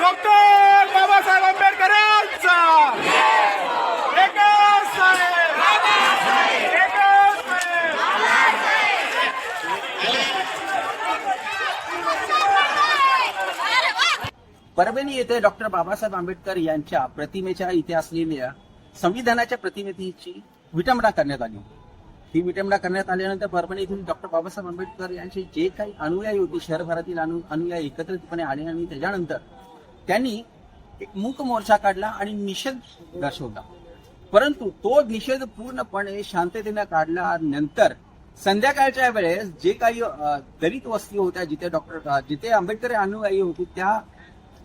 Doctor Babasaheb आंबेडकरांचा एकच परभणी येथे डॉक्टर बाबासाहेब आंबेडकर यांच्या प्रतिमेच्या इथे असलेल्या संविधानाच्या प्रतिमेची विटंबना करण्यात आली. ही विटंबना करण्यात आल्यानंतर परभणी येथील डॉक्टर बाबासाहेब आंबेडकर यांचे जे काही अनुयायी होते, शहरभरातील अनुयायी एकत्रितपने आले आणि त्याच्यानंतर त्यांनी एक मूक मोर्चा काढला आणि निषेध दर्शवला. परंतु तो निषेध पूर्णपणे शांततेने काढल्यानंतर संध्याकाळच्या वेळेस जे काही दलित वस्ती होत्या, जिथे आंबेडकर अनुयायी होते, त्या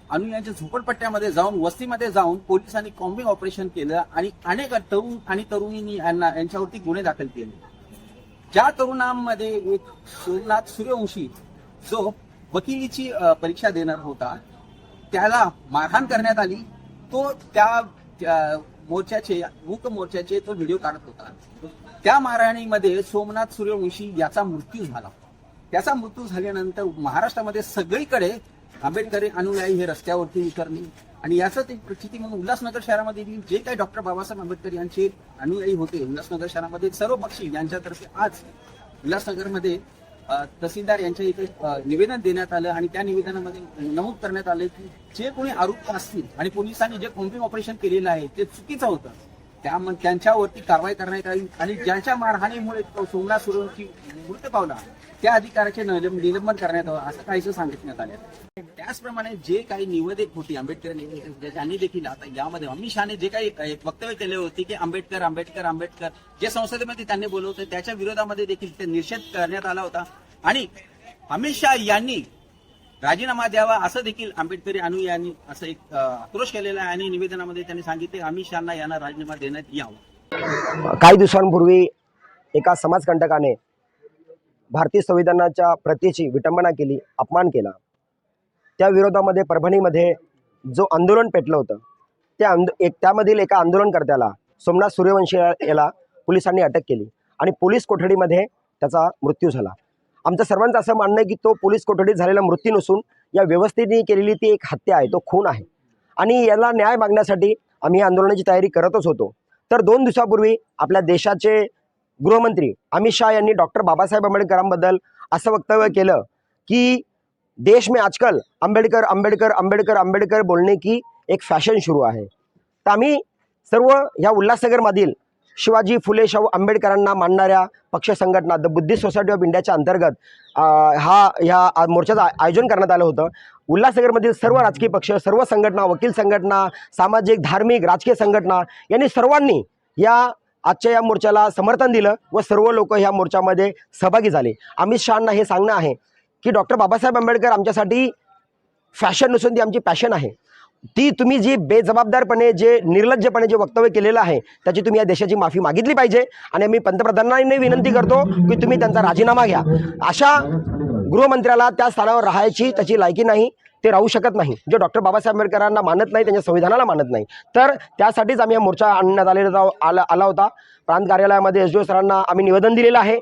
अनुयायांच्या झोपडपट्ट्यामध्ये जाऊन, वस्तीमध्ये जाऊन पोलिसांनी कॉम्बिंग ऑपरेशन केलं आणि अनेक तरुण आणि तरुणींनी यांच्यावरती गुन्हे दाखल केले. ज्या तरुणांमध्ये एक सोमनाथ सूर्यवंशी जो वकिलीची परीक्षा देणार होता, त्याला मारहाण करण्यात आली. तो त्या मोर्चाचे, मूक मोर्चाचे तो व्हिडिओ काढत होता. त्या मारहाणीमध्ये सोमनाथ सूर्यवंशी याचा मृत्यू झाला. त्याचा मृत्यू झाल्यानंतर महाराष्ट्रामध्ये सगळीकडे आंबेडकरी अनुयायी हे रस्त्यावरती उतरले आणि याच एक परिस्थिती म्हणून उल्हासनगर शहरामध्ये जे काही डॉक्टर बाबासाहेब आंबेडकर यांचे अनुयायी होते, उल्हासनगर शहरामध्ये सर्व पक्षी यांच्यातर्फे आज उल्हासनगरमध्ये तहसीलदार यांच्या इथे निवेदन देण्यात आलं आणि त्या निवेदनामध्ये नमूद करण्यात आले की जे कोणी आरोप असतील आणि पोलिसांनी जे कॉम्बिंग ऑपरेशन केलेलं आहे ते चुकीचं होतं, त्यांच्यावरती कारवाई करण्यात आली आणि ज्यांच्या मारहाणीमुळे सोमनाथ सूर्यवंशी मृत्यू पावला त्या अधिकाऱ्याचे निलंबन करण्यात यावं असं काहीसं सांगितण्यात आले. त्याचप्रमाणे जे काही निवेदक होते आंबेडकर निवेदक, त्यांनी देखील आता यामध्ये अमित शहाने जे काही वक्तव्य केले होते की आंबेडकर आंबेडकर आंबेडकर जे संसदेमध्ये त्यांनी बोलवते त्याच्या विरोधामध्ये देखील ते निषेध करण्यात आला होता आणि अमित शहा यांनी राजीनामा द्यावा असं देखील आंबेडकरी अनुयायांनी असं एक आक्रोश केलेला आहे आणि निवेदनामध्ये त्यांनी सांगितले अमित शहाना यांना राजीनामा देण्यात यावा. काही दिवसांपूर्वी एका समाजकंटकाने भारतीय संविधानाच्या प्रतीची विटंबना केली, अपमान केला. त्या विरोधामध्ये परभणीमध्ये जो आंदोलन पेटलं होतं त्यामधील एका आंदोलनकर्त्याला सोमनाथ सूर्यवंशी याला पोलिसांनी अटक केली आणि पोलीस कोठडीमध्ये त्याचा मृत्यू झाला. आमचं सर्वांचं असं म्हणणं आहे की तो पोलीस कोठडीत झालेला मृत्यू नसून या व्यवस्थेने केलेली ती एक हत्या आहे, तो खून आहे आणि याला न्याय मागण्यासाठी आम्ही आंदोलनाची तयारी करतच होतो. तर 2 दिवसापूर्वी आपल्या देशाचे गृहमंत्री अमित शाह यांनी डॉक्टर बाबासाहेब आंबेडकरांबद्दल असं वक्तव्य केलं की देश में आजकल आंबेडकर आंबेडकर आंबेडकर आंबेडकर बोलने की एक फॅशन सुरू आहे. तर आम्ही सर्व ह्या उल्हासनगरमधील शिवाजी फुले शाहू आंबेडकरांना मानणाऱ्या पक्ष संघटना द बुद्धिस्ट सोसायटी ऑफ इंडियाच्या अंतर्गत ह्या मोर्चाचं आयोजन करण्यात आलं होतं. उल्हासनगरमधील सर्व राजकीय पक्ष, सर्व संघटना, वकील संघटना, सामाजिक धार्मिक राजकीय संघटना यांनी सर्वांनी आजच्या या मोर्चाला समर्थन दिलं व सर्व लोक ह्या मोर्चामध्ये सहभागी झाले. अमित शहांना हे सांगणं आहे की डॉक्टर बाबासाहेब आंबेडकर आमच्यासाठी फॅशन नसून ती आमची पॅशन आहे. ती तुम्ही जी बेजबाबदारपणे, जे निर्लज्जपणे जे वक्तव्य केलेलं आहे त्याची तुम्ही या देशाची माफी मागितली पाहिजे आणि मी पंतप्रधानांनी विनंती करतो की तुम्ही त्यांचा राजीनामा घ्या. अशा गृहमंत्र्याला त्या स्थानावर राहायची त्याची लायकी नाही, ते राहू शकत नाही. जे डॉक्टर बाबासाहेब आंबेडकरांना मानत नाही, त्यांच्या संविधानाला मानत नाही. तर त्यासाठीच आम्ही हा मोर्चा आणण्यात आला होता. प्रांत कार्यालयामध्ये SDO सरांना आम्ही निवेदन दिलेलं आहे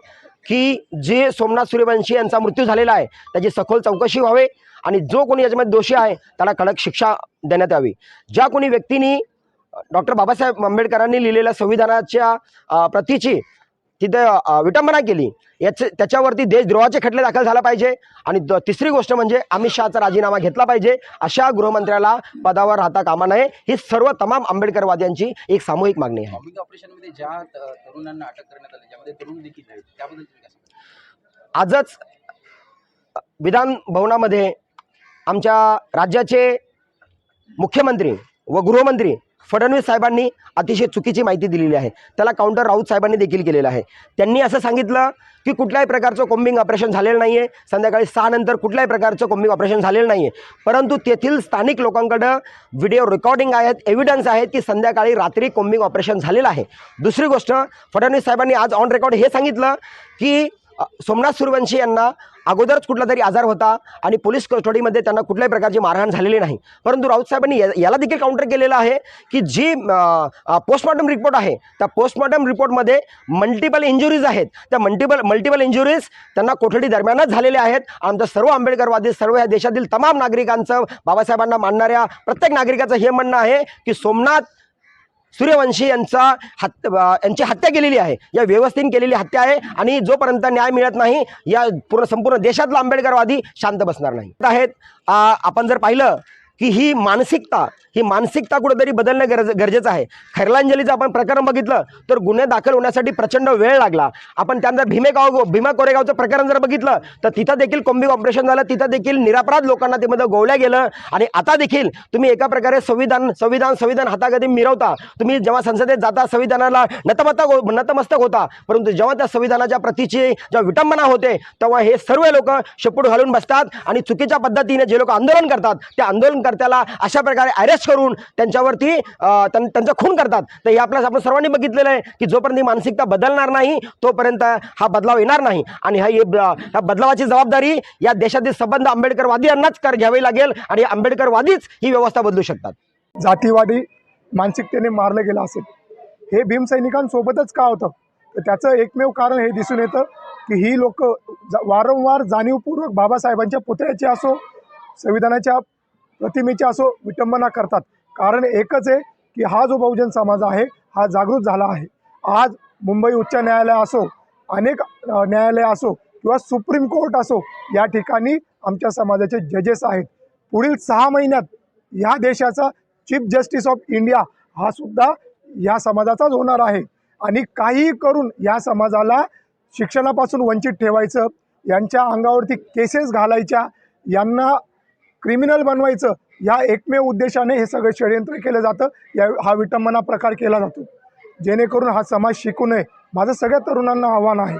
की जे सोमनाथ सूर्यवंशी यांचा मृत्यू झालेला आहे त्याची सखोल चौकशी व्हावी आणि जो कोणी याच्यामध्ये दोषी आहे त्याला कडक शिक्षा देण्यात यावी. ज्या कोणी व्यक्तींनी डॉक्टर बाबासाहेब आंबेडकरांनी लिहिलेल्या संविधानाच्या प्रतीची तिथे विटंबना केली त्याच्यावरती देशद्रोहाचे खटले दाखल झाला पाहिजे आणि तिसरी गोष्ट म्हणजे अमित शहाचा राजीनामा घेतला पाहिजे. अशा गृहमंत्र्याला पदावर राहता कामा नये ही सर्व तमाम आंबेडकरवाद्यांची एक सामूहिक मागणी आहे. कॉम्बिंग ऑपरेशनमध्ये ज्या तरुणांना अटक करण्यात आली ज्यामध्ये तरुण देखील आहेत त्याबद्दल आजच विधान भवनामध्ये आमच्या राज्याचे मुख्यमंत्री व गृहमंत्री फडणवीस साहेबांनी अतिशय चुकीची माहिती दिलेली आहे. त्याला काउंटर राऊत साहेबांनी देखील केलेलं आहे. त्यांनी असं सांगितलं की कुठल्याही प्रकारचं कोम्बिंग ऑपरेशन झालेलं नाही आहे, संध्याकाळी 6 नंतर कुठल्याही प्रकारचं कोम्बिंग ऑपरेशन झालेलं नाही आहे. परंतु तेथील स्थानिक लोकांकडं व्हिडिओ रेकॉर्डिंग आहेत, एव्हिडन्स आहेत की संध्याकाळी रात्री कोम्बिंग ऑपरेशन झालेलं आहे. दुसरी गोष्ट, फडणवीस साहेबांनी आज ऑन रेकॉर्ड हे सांगितलं की सोमनाथ सूर्यवंशी यांना अगोदरच कुठला तरी आजार होता आणि पोलीस कस्टडीमध्ये त्यांना कुठल्याही प्रकारची मारहाण झालेली नाही. परंतु राऊत साहेबांनी याला देखील काउंटर केलेलं आहे की जी पोस्टमॉर्टम रिपोर्ट आहे त्या पोस्टमॉर्टम रिपोर्टमध्ये मल्टिपल इंजुरीज आहेत. त्या मल्टिपल इंजुरीज त्यांना कोठडी दरम्यानच झालेल्या आहेत. आमचं सर्व आंबेडकरवादी, सर्व या देशातील तमाम नागरिकांचं, बाबासाहेबांना मानणाऱ्या प्रत्येक नागरिकाचं हे म्हणणं आहे की सोमनाथ सूर्यवंशी यांची हत्या केलेली आहे, या व्यवस्थेने केलेली हत्या आहे आणि जोपर्यंत न्याय मिळत नाही या संपूर्ण देशातला आंबेडकरवादी शांत बसणार नाही आहेत. आपण जर पाहिलं की ही मानसिकता कुठेतरी बदलणं गरजेचं आहे. खैरलांजलीचं आपण प्रकरण बघितलं तर गुन्हे दाखल होण्यासाठी प्रचंड वेळ लागला. आपण त्यानंतर भीमा कोरेगावचं प्रकरण जर बघितलं तर तिथं देखील कोम्बिंग ऑपरेशन झालं, तिथं देखील निरपराध लोकांना त्यामध्ये गोवल्या गेलं. आणि आता देखील तुम्ही एका प्रकारे संविधान हातागती मिरवता. तुम्ही जेव्हा संसदेत जाता संविधानाला नतमस्तक होता, परंतु जेव्हा त्या संविधानाच्या प्रतीची जेव्हा विटंबना होते तेव्हा हे सर्व लोक शेपूट घालून बसतात आणि चुकीच्या पद्धतीने जे लोक आंदोलन करतात त्या आंदोलनकर्त्याला अशा प्रकारे अरेस्ट करून त्यांच्यावरती त्यांचा खून करतात. तर हे आपण सर्वांनी बघितलेलं आहे की जोपर्यंत मानसिकता बदलणार नाही तोपर्यंत हा बदलाव येणार नाही. आणि ह्या बदलावाची जबाबदारी या देशातील संबंध आंबेडकरवादियांनाच घ्यावी लागेल आणि आंबेडकरवादीच ही व्यवस्था बदलू शकतात. जातीवादी मानसिकतेने मारलं गेलं असेल हे भीमसैनिकांसोबतच का होतं, तर त्याचं एकमेव कारण हे दिसून येतं की ही लोक वारंवार जाणीवपूर्वक बाबासाहेबांच्या पुतळ्याची असो, संविधानाच्या प्रतिमेची असो विटंबना करतात. कारण एकच आहे की हा जो बहुजन समाज आहे हा जागृत झाला आहे. आज मुंबई उच्च न्यायालय असो, अनेक न्यायालय असो किंवा सुप्रीम कोर्ट असो, या ठिकाणी आमच्या समाजाचे जजेस आहेत. पुढील 6 महिन्यात या देशाचा चीफ जस्टिस ऑफ इंडिया हा सुद्धा या समाजाचाच होणार आहे. आणि काही करून या समाजाला शिक्षणापासून वंचित ठेवायचं, यांच्या अंगावरती केसेस घालायच्या, यांना क्रिमिनल बनवायचं, या एकमेव उद्देशाने हे सगळं षडयंत्र केलं जातं. हा विटंबना प्रकार केला जातो जेणेकरून हा समाज शिकू नये. माझं सगळ्या तरुणांना आव्हान आहे,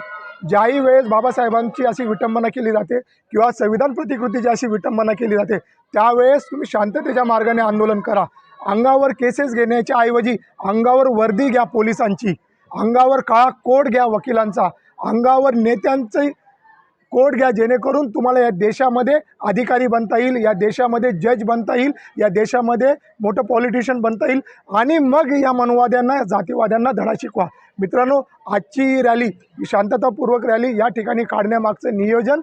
ज्याही वेळेस बाबासाहेबांची अशी विटंबना केली जाते किंवा संविधान प्रतिकृतीची अशी विटंबना केली जाते त्यावेळेस तुम्ही शांततेच्या मार्गाने आंदोलन करा. अंगावर केसेस घेण्याच्या ऐवजी अंगावर वर्दी घ्या पोलिसांची, अंगावर काळा कोट घ्या वकिलांचा, अंगावर नेत्यांची कोट घ्या, जेणेकरून तुम्हाला या देशामध्ये अधिकारी बनता येईल, या देशामध्ये जज बनता येईल, या देशामध्ये मोठं पॉलिटिशियन बनता येईल. आणि मग या मनवाद्यांना, जातीवाद्यांना धडा शिकवा. मित्रांनो, आजची रॅली, शांततापूर्वक रॅली या ठिकाणी काढण्यामागचं नियोजन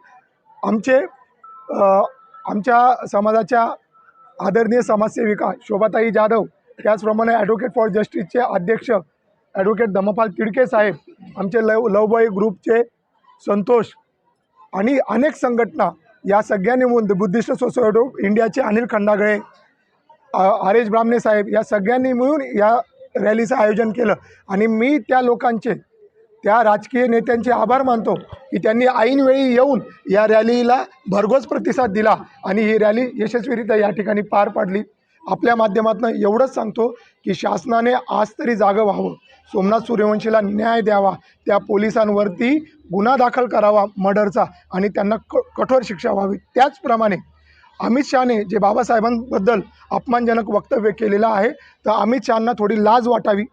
आमच्या समाजाच्या आदरणीय समाजसेविका शोभाताई जाधव, त्याचप्रमाणे ॲडव्होकेट फॉर जस्टिसचे अध्यक्ष ॲडव्होकेट धम्मपाल तिडके साहेब, आमचे लवबॉय ग्रुपचे संतोष आणि अनेक संघटना, या सगळ्यांनी मिळून बुद्धिस्ट सोसायटी ऑफ इंडियाचे अनिल खंडागळे, आर एस ब्राह्मणे साहेब, या सगळ्यांनी मिळून या रॅलीचं आयोजन केलं. आणि मी त्या लोकांचे, त्या राजकीय नेत्यांचे आभार मानतो की त्यांनी ऐनवेळी येऊन या रॅलीला भरघोस प्रतिसाद दिला आणि ही रॅली यशस्वीरित्या या ठिकाणी पार पाडली. आपल्या माध्यमातून एवढंच सांगतो की शासनाने आज तरी जागं व्हावं, सोमनाथ सूर्यवंशीला न्याय द्यावा, त्या पोलिसांवरती गुन्हा दाखल करावा मर्डरचा आणि त्यांना कठोर शिक्षा व्हावी. त्याचप्रमाणे अमित शहाने जे बाबासाहेबांबद्दल अपमानजनक वक्तव्य केलेलं आहे, तर अमित शहांना थोडी लाज वाटावी,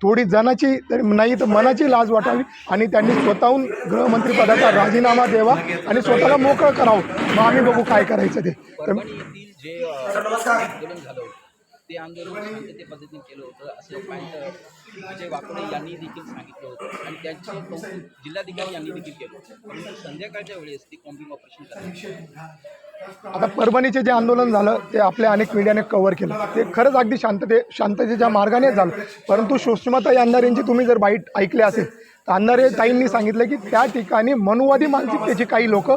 थोडी जनाची तरी नाही तर मनाची लाज वाटावी आणि त्यांनी स्वतःहून गृहमंत्रीपदाचा राजीनामा द्यावा आणि स्वतःला मोकळं करावं. मग आम्ही बघू काय करायचं ते. जे आंदोलन झालं ते आंदोलन शांतते पद्धतीने केलं होतं असं पॉईंट विजय वाकोडे यांनी देखील सांगितलं होतं आणि त्यांचे कौतुक जिल्हाधिकारी यांनी देखील केलं होतं. परंतु संध्याकाळच्या वेळेस ते कॉम्बिंग ऑपरेशन करायचं. आता परभणीचे जे आंदोलन झालं ते आपल्या अनेक मीडियाने कव्हर केलं, ते खरंच अगदी शांततेच्या मार्गाने झालं. परंतु सुषमाताई अंधारेंची तुम्ही जर बाईट ऐकले असेल तर अंधारे ताईंनी सांगितलं की त्या ठिकाणी मनुवादी मानसिकतेची काही लोक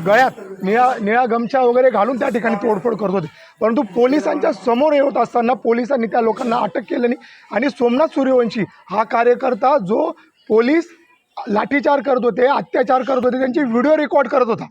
गळ्यात निळा गमछा वगैरे घालून त्या ठिकाणी तोडफोड करत होते. परंतु पोलिसांच्या समोर येत असताना पोलिसांनी त्या लोकांना अटक केलं नाही. आणि सोमनाथ सूर्यवंशी हा कार्यकर्ता जो पोलीस लाठीचार करत होते, अत्याचार करत होते, त्यांची व्हिडिओ रेकॉर्ड करत होता.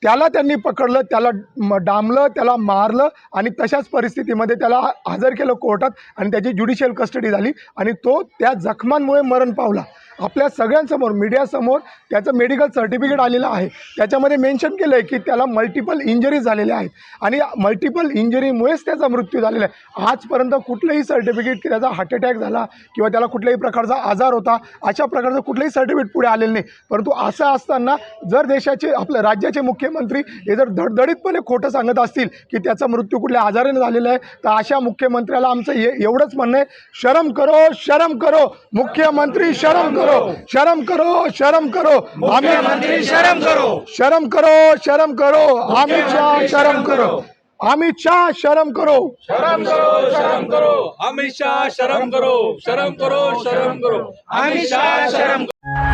त्याला त्यांनी पकडलं, त्याला डांबलं, त्याला मारलं आणि तशाच परिस्थितीमध्ये त्याला हजर केलं कोर्टात आणि त्याची ज्युडिशियल कस्टडी झाली आणि तो त्या जखमांमुळे मरण पावला. आपल्या सगळ्यांसमोर मीडियासमोर त्याचं मेडिकल सर्टिफिकेट आलेलं आहे. त्याच्यामध्ये मेन्शन केलं आहे की त्याला मल्टिपल इंजरीज झालेल्या आहेत आणि मल्टिपल इंजरीमुळेच त्याचा मृत्यू झालेला आहे. आजपर्यंत कुठलंही सर्टिफिकेट की त्याचा हार्ट अटॅक झाला किंवा त्याला कुठल्याही प्रकारचा आजार होता अशा प्रकारचं कुठलंही सर्टिफिकेट पुढे आलेलं नाही. परंतु असं असताना जर देशाचे आपल्या राज्याचे मुख्यमंत्री हे जर धडधडीतपणे खोटं सांगत असतील की त्याचा मृत्यू कुठल्या आजाराने झालेला आहे, तर अशा मुख्यमंत्र्याला आमचं एवढंच म्हणणं आहे, शरम करो, शरम करो मुख्यमंत्री, शरम करो, शरम करो, शरम करो, मुख्यमंत्री शरम करो, शरम करो, शरम करो, अमित शाह शरम करो, अमित शाह शरम करो, शर्म करो, शर्म करो, अमित शाह शर्म करो, शर्म करो, शर्म करो, अमित शाह शर्म करो.